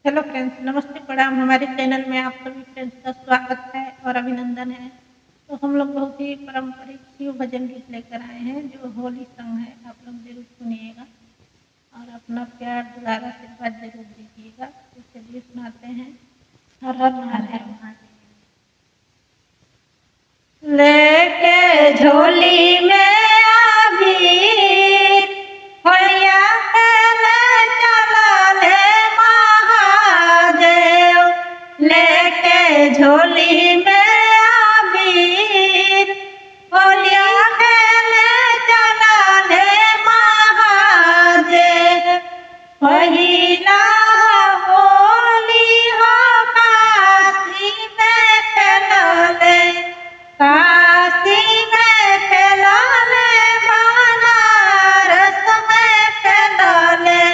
Hello friends, नमस्ते प्रणाम। हमारे चैनल में आप सभी फ्रेंड्स का स्वागत है और अभिनंदन है। तो हम लोग बहुत ही पारंपरिक शिव भजन गीत लेकर आए हैं जो होली सॉन्ग है। आप लोग जरूर सुनिएगा और अपना प्यार दुलार आशीर्वाद जरूर दीजिएगा। तो चलिए सुनाते हैं। हर हर महादेव। लेके झोली में अबीर होलिया खेले चला ले महादेव। लेके झोली में अबीर होलिया खेले चला ले महादेव। पहिला होली हो काशी में खेलले, काशी में खेलले, बनारस में खेलले,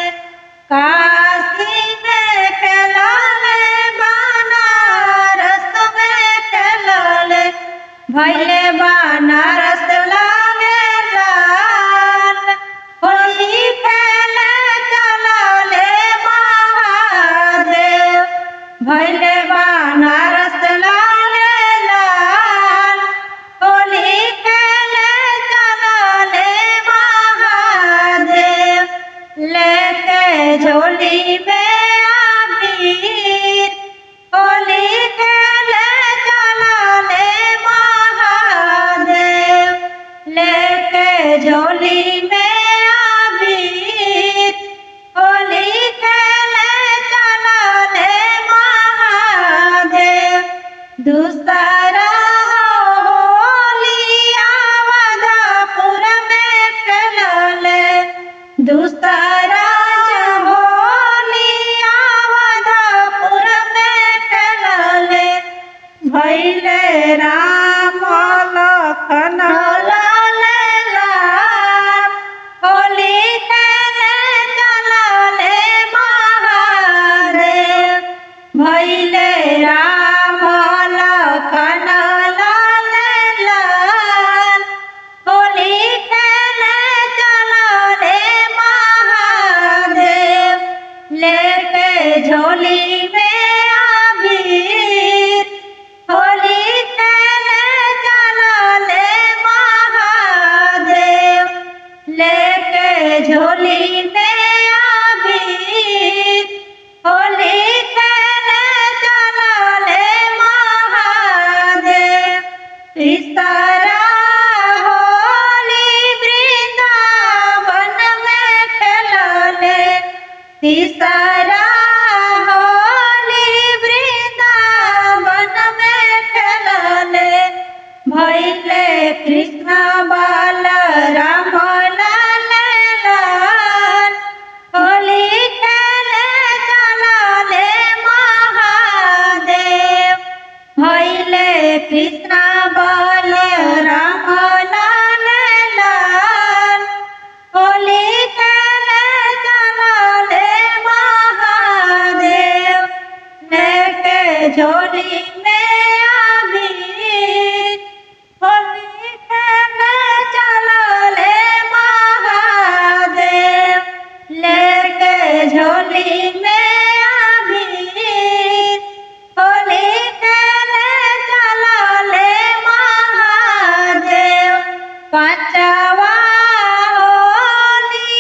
काशी में खेलले, बनारस में खेलले। भैले बनारस लागे लाल, होली खेले चलले महादेव। भैले बनारस लागे लाल, होली खेले चलले महादेव। लेके झोली में अबीर होली खेले चलले महादेव। लेके झोली में अबीर होली खेले चलले महादेव। दूसरा होली अवधपुर में खेलले, दूसरा होली अवधपुर में खेलले। भैले राम लखन लाले लाल, होली खेले चलले महादेव। भैले राम लखन लाले लाल, होली खेले चलले महादेव। लेके झोली में अबीर होली खेले चलले महादेव। लेके झोली में अबीर होली खेले चलले महादेव। तीसरा होली वृंदावन में खेलले, तीसरा होली वृंदावन में खेलले। भैले कृष्ण बलराम लाले लाल, होली खेले चलले महादेव। भैले कृष्ण बलराम लाले लाल, होली खेले चलले महादेव। लेके झोली में अबीर होली खेले चलले महादेव। लेके झोली में अबीर होली खेले चलले महादेव। पांचवा होली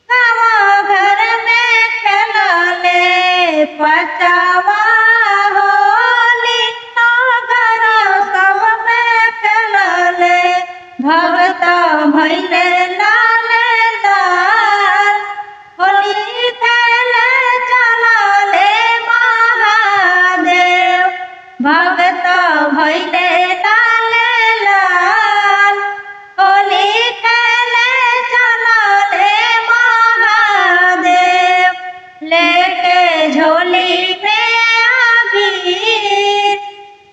गाँव घर में खेलले, पांचवा होली नगर सब में खेलले। भगत भैले लाले लाल, होली खेले चलले महादेव। भगत भैले लाले लाल, होली खेले चलले महादेव। लेके झोली में अबीर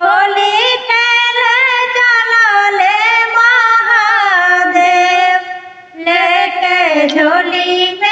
होली खेले चलले महादेव। लेके झोली में